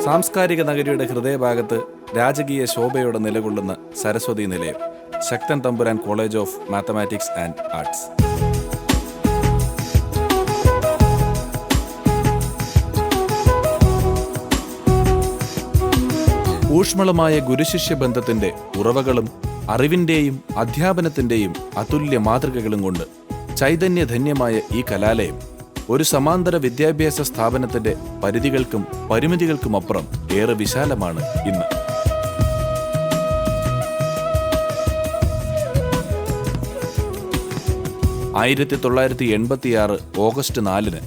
സാംസ്കാരിക നഗരിയുടെ ഹൃദയഭാഗത്ത് രാജകീയ ശോഭയോടെ നിലകൊള്ളുന്ന സരസ്വതി നിലയം, Sakthan Thampuran college of mathematics and arts. ഊഷ്മളമായ ഗുരുശിഷ്യ ബന്ധത്തിന്റെ ഉറവകളും അറിവിന്റെയും അധ്യാപനത്തിന്റെയും അതുല്യ മാതൃകകളും കൊണ്ട് ചൈതന്യധന്യമായ ഈ കലാലയം ഒരു സമാന്തര വിദ്യാഭ്യാസ സ്ഥാപനത്തിന്റെ പരിധികൾക്കും പരിമിതികൾക്കുമപ്പുറം ഏറെ വിശാലമാണ് ഇന്ന്. ഓഗസ്റ്റ് 4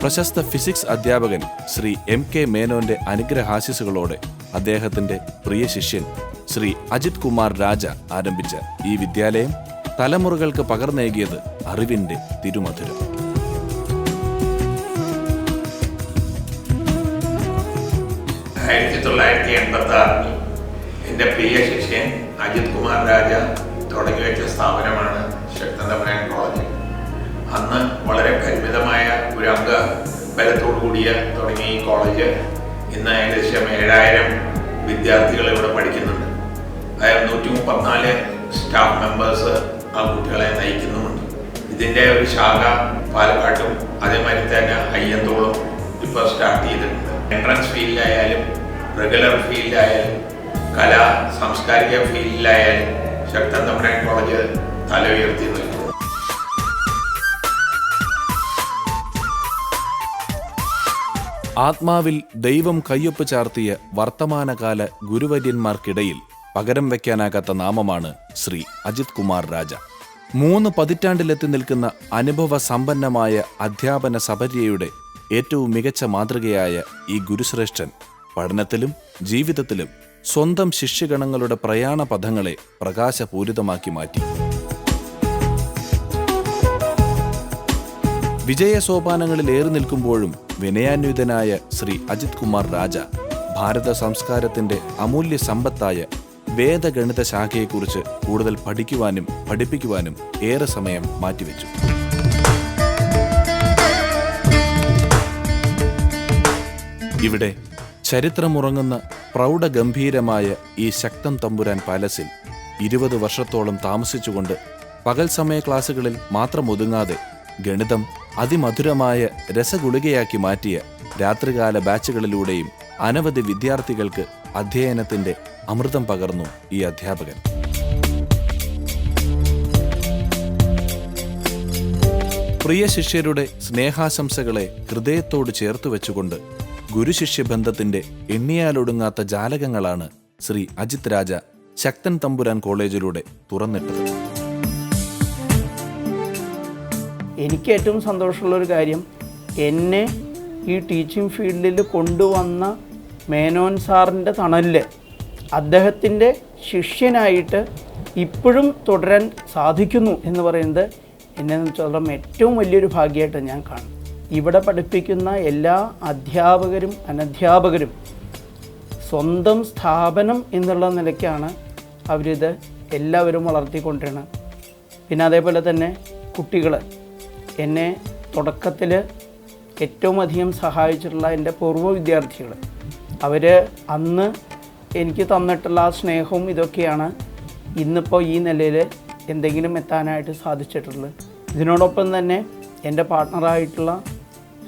പ്രശസ്ത ഫിസിക്സ് അധ്യാപകൻ ശ്രീ MK മേനോന്റെ അനുഗ്രഹാശിസുകളോടെ അദ്ദേഹത്തിന്റെ പ്രിയ ശിഷ്യൻ ശ്രീ അജിത് കുമാർ രാജ ആരംഭിച്ച ഈ വിദ്യാലയം തലമുറകൾക്ക് പകർന്നേകിയത് അറിവിന്റെ തിരുമധുരം. എൻ്റെ പ്രിയ ശിഷ്യൻ അജിത് കുമാർ രാജ തുടങ്ങി വെച്ച സ്ഥാപനമാണ് ശക്തൻ തമ്പുരാൻ കോളേജ്. അന്ന് വളരെ പരിമിതമായ ഒരു അംഗ ബലത്തോടു കൂടിയ തുടങ്ങിയ ഈ കോളേജ് ഇന്ന് ഏകദേശം 7000 വിദ്യാർത്ഥികൾ ഇവിടെ പഠിക്കുന്നുണ്ട്. അതായത് 134 സ്റ്റാഫ് മെമ്പേഴ്സ് ആ കുട്ടികളെ നയിക്കുന്നുമുണ്ട്. ഇതിൻ്റെ ഒരു ശാഖ പാലക്കാട്ടും അതേമാതിരി തന്നെ അയ്യന്തോളും ഇപ്പോൾ സ്റ്റാർട്ട് ചെയ്തിട്ടുണ്ട്. എൻട്രൻസ് ഫീൽഡിലായാലും റെഗുലർ ഫീൽഡിലായാലും കലാ സാംസ്കാരിക ഫീൽഡിലായാലും ശക്തൻ തമ്പുരാൻ കോളേജ് തല ഉയർത്തി നിൽക്കുന്നു. ആത്മാവിൽ ദൈവം കയ്യൊപ്പ് ചാർത്തിയ വർത്തമാനകാല ഗുരുവര്യന്മാർക്കിടയിൽ പകരം വയ്ക്കാനാകാത്ത നാമമാണ് ശ്രീ അജിത് കുമാർ രാജ. 3 പതിറ്റാണ്ടിലെത്തി നിൽക്കുന്ന അനുഭവ സമ്പന്നമായ അധ്യാപന സപര്യയുടെ ഏറ്റവും മികച്ച മാതൃകയായ ഈ ഗുരുശ്രേഷ്ഠൻ പഠനത്തിലും ജീവിതത്തിലും സ്വന്തം ശിഷ്യഗണങ്ങളുടെ പ്രയാണ പഥങ്ങളെ പ്രകാശപൂരിതമാക്കി മാറ്റി. വിജയസോപാനങ്ങളിൽ ഏറി നിൽക്കുമ്പോഴും വിനയാന്വിതനായ ശ്രീ അജിത് കുമാർ രാജ ഭാരത സംസ്കാരത്തിന്റെ അമൂല്യ സമ്പത്തായ വേദഗണിത ശാഖയെക്കുറിച്ച് കൂടുതൽ പഠിക്കുവാനും പഠിപ്പിക്കുവാനും ഏറെ സമയം മാറ്റിവെച്ചു. ഇവിടെ ചരിത്രമുറങ്ങുന്ന പ്രൗഢഗംഭീരമായ ഈ ശക്തൻ തമ്പുരാൻ പാലസിൽ 20 വർഷത്തോളം താമസിച്ചുകൊണ്ട് പകൽ സമയ ക്ലാസുകളിൽ മാത്രം ഒതുങ്ങാതെ ഗണിതം അതിമധുരമായ രസഗുളികയാക്കി മാറ്റിയ രാത്രികാല ബാച്ചുകളിലൂടെയും അനവധി വിദ്യാർത്ഥികൾക്ക് അധ്യയനത്തിന്റെ അമൃതം പകർന്നു ഈ അധ്യാപകൻ. പ്രിയ ശിഷ്യരുടെ സ്നേഹാശംസകളെ ഹൃദയത്തോട് ചേർത്തു വെച്ചുകൊണ്ട് ഗുരുശിഷ്യ ബന്ധത്തിന്റെ എണ്ണിയാലൊടുങ്ങാത്ത ജാലകങ്ങളാണ് ശ്രീ അജിത് രാജ ശക്തൻ തമ്പുരാൻ കോളേജിലൂടെ തുറന്നിട്ടത്. എനിക്ക് ഏറ്റവും സന്തോഷമുള്ളൊരു കാര്യം, എന്നെ ഈ ടീച്ചിങ് ഫീൽഡിൽ കൊണ്ടുവന്ന മേനോൻ സാറിൻ്റെ തണലിൽ അദ്ദേഹത്തിൻ്റെ ശിഷ്യനായിട്ട് ഇപ്പോഴും തുടരാൻ സാധിക്കുന്നു എന്ന് പറയുന്നത് എന്നെ സംബന്ധിച്ചിടത്തോളം ഏറ്റവും വലിയൊരു ഭാഗ്യമായിട്ട് ഞാൻ കാണും. ഇവിടെ പഠിപ്പിക്കുന്ന എല്ലാ അധ്യാപകരും അനധ്യാപകരും സ്വന്തം സ്ഥാപനം എന്നുള്ള നിലയ്ക്കാണ് അവരിത് എല്ലാവരും വളർത്തിക്കൊണ്ടിരുന്നത്. പിന്നെ അതേപോലെ തന്നെ കുട്ടികൾ എന്നെ തുടക്കത്തിൽ ഏറ്റവും അധികം സഹായിച്ചിട്ടുള്ള എൻ്റെ പൂർവ്വ വിദ്യാർത്ഥികൾ, അവർ അന്ന് എനിക്ക് തന്നിട്ടുള്ള ആ സ്നേഹവും ഇതൊക്കെയാണ് ഇന്നിപ്പോൾ ഈ നിലയിൽ എന്തെങ്കിലും എത്താനായിട്ട് സാധിച്ചിട്ടുള്ളത്. ഇതിനോടൊപ്പം തന്നെ എൻ്റെ പാർട്ട്ണറായിട്ടുള്ള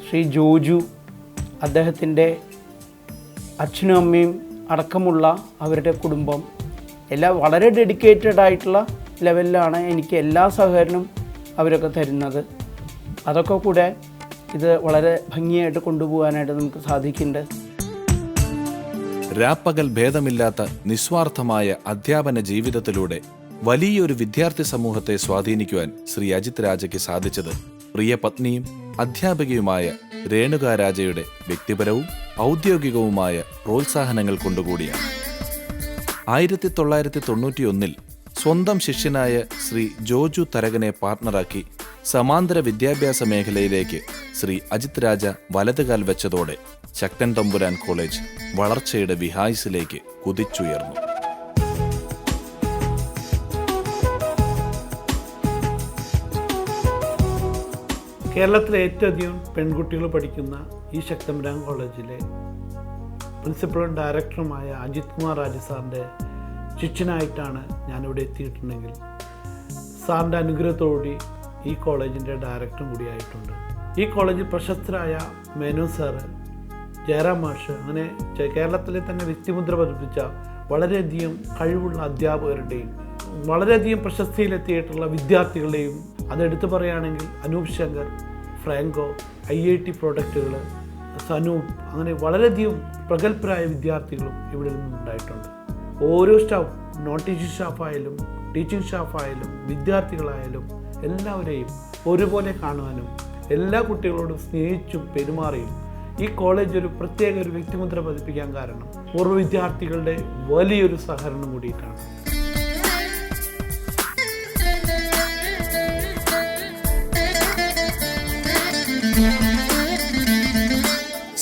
ശ്രീ ജോജു, അദ്ദേഹത്തിൻ്റെ അച്ഛനും അമ്മയും അടക്കമുള്ള അവരുടെ കുടുംബം എല്ലാം വളരെ ഡെഡിക്കേറ്റഡ് ആയിട്ടുള്ള ലെവലിലാണ് എനിക്ക് എല്ലാ സഹകരണവും അവരൊക്കെ തരുന്നത്. അതൊക്കെ കൂടെ ഇത് വളരെ ഭംഗിയായിട്ട് കൊണ്ടുപോകാനായിട്ട് നമുക്ക് സാധിക്കുന്നുണ്ട്. രാപ്പകൽ ഭേദമില്ലാത്ത നിസ്വാർത്ഥമായ അധ്യാപന ജീവിതത്തിലൂടെ വലിയൊരു വിദ്യാർത്ഥി സമൂഹത്തെ സ്വാധീനിക്കുവാൻ ശ്രീ അജിത് രാജയ്ക്ക് സാധിച്ചത് പ്രിയ പത്നിയും അധ്യാപികയുമായ രേണുക രാജയുടെ വ്യക്തിപരവും ഔദ്യോഗികവുമായ പ്രോത്സാഹനങ്ങൾ കൊണ്ടുകൂടിയാണ്. 1991 സ്വന്തം ശിഷ്യനായ ശ്രീ ജോജു തരകനെ പാർട്ണറാക്കി സമാന്തര വിദ്യാഭ്യാസ മേഖലയിലേക്ക് ശ്രീ അജിത് രാജ വലതുകാൽ വെച്ചതോടെ ശക്തൻ തമ്പുരാൻ കോളേജ് വളർച്ചയുടെ വിഹായസിലേക്ക് കുതിച്ചുയർന്നു. കേരളത്തിലെ ഏറ്റവും അധികം പെൺകുട്ടികൾ പഠിക്കുന്ന ഈ ശക്തമ്പുരാൻ കോളേജിലെ പ്രിൻസിപ്പളും ഡയറക്ടറുമായ അജിത് കുമാർ രാജ സാറിൻ്റെ ശിഷ്യനായിട്ടാണ് ഞാനിവിടെ എത്തിയിട്ടുണ്ടെങ്കിൽ സാറിൻ്റെ അനുഗ്രഹത്തോടുകൂടി ഈ കോളേജിൻ്റെ ഡയറക്ടറും കൂടിയായിട്ടുണ്ട്. ഈ കോളേജിൽ പ്രശസ്തരായ മേനോൻ സാറ്, ജയറാം മാഷ്, അങ്ങനെ കേരളത്തിലെ തന്നെ വ്യക്തിമുദ്ര പതിപ്പിച്ച വളരെയധികം കഴിവുള്ള അധ്യാപകരുടെയും വളരെയധികം പ്രശസ്തിയിലെത്തിയിട്ടുള്ള വിദ്യാർത്ഥികളുടെയും, അതെടുത്തു പറയുകയാണെങ്കിൽ അനൂപ് ശങ്കർ, ഫ്രാങ്കോ, IIT പ്രോഡക്റ്റുകൾ, സനൂപ്, അങ്ങനെ വളരെയധികം പ്രഗത്ഭരായ വിദ്യാർത്ഥികളും ഇവിടെ നിന്നുണ്ടായിട്ടുണ്ട്. ഓരോ സ്റ്റാഫ്, നോൺ ടീച്ചിങ് സ്റ്റാഫായാലും ടീച്ചിങ് സ്റ്റാഫായാലും വിദ്യാർത്ഥികളായാലും എല്ലാവരെയും ഒരുപോലെ കാണുവാനും എല്ലാ കുട്ടികളോടും സ്നേഹിച്ചും പെരുമാറിയും ഈ കോളേജ് ഒരു പ്രത്യേക ഒരു വ്യക്തിമുദ്ര പതിപ്പിക്കാൻ കാരണം പൂർവ്വ വിദ്യാർത്ഥികളുടെ വലിയൊരു സഹകരണം കൂടിയിട്ടാണ്.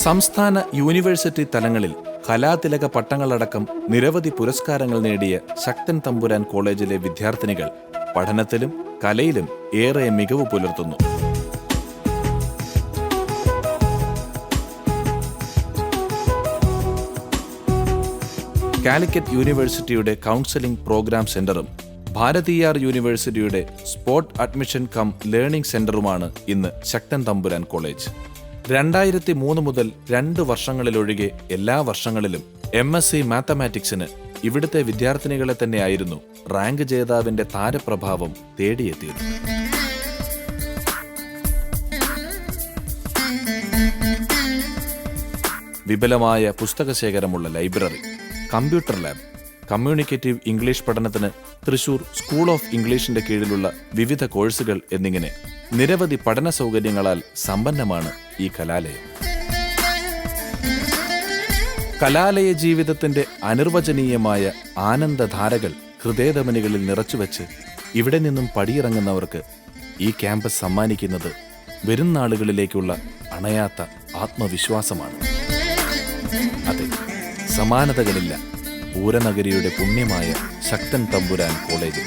സംസ്ഥാന യൂണിവേഴ്സിറ്റി തലങ്ങളിൽ കലാതിലക പട്ടങ്ങളടക്കം നിരവധി പുരസ്കാരങ്ങൾ നേടിയ ശക്തൻ തമ്പുരാൻ കോളേജിലെ വിദ്യാർത്ഥിനികൾ പഠനത്തിലും കലയിലും ഏറെ മികവ് പുലർത്തുന്നു. കാലിക്കറ്റ് യൂണിവേഴ്സിറ്റിയുടെ കൗൺസിലിംഗ് പ്രോഗ്രാം സെന്ററും ഭാരതീയാർ യൂണിവേഴ്സിറ്റിയുടെ സ്പോട്ട് അഡ്മിഷൻ കം ലേണിംഗ് സെന്ററുമാണ് ഇന്ന് ശക്തൻ തമ്പുരാൻ കോളേജ്. 2003 മുതൽ 2 വർഷങ്ങളിലൊഴികെ എല്ലാ വർഷങ്ങളിലും MSc മാത്തമാറ്റിക്സിന് ഇവിടുത്തെ വിദ്യാർത്ഥിനികളെ തന്നെയായിരുന്നു റാങ്ക് ജേതാവിന്റെ താരപ്രഭാവം തേടിയെത്തിയത്. വിപുലമായ പുസ്തകശേഖരമുള്ള library, computer lab, communicative English പഠനത്തിന് തൃശൂർ സ്കൂൾ ഓഫ് ഇംഗ്ലീഷിന്റെ കീഴിലുള്ള വിവിധ കോഴ്സുകൾ എന്നിങ്ങനെ നിരവധി പഠന സൗകര്യങ്ങളാൽ സമ്പന്നമാണ് ഈ കലാലയം. കലാലയ ജീവിതത്തിന്റെ അനിർവചനീയമായ ആനന്ദധാരകൾ ഹൃദയധമനികളിൽ നിറച്ചുവെച്ച് ഇവിടെ നിന്നും പടിയിറങ്ങുന്നവർക്ക് ഈ ക്യാമ്പസ് സമ്മാനിക്കുന്നത് വരും നാളുകളിലേക്കുള്ള അണയാത്ത ആത്മവിശ്വാസമാണ്. അതെ, സമാനതകളില്ല പൂരനഗരിയുടെ പുണ്യമായ ശക്തൻ തമ്പുരാൻ കോളേജിൽ.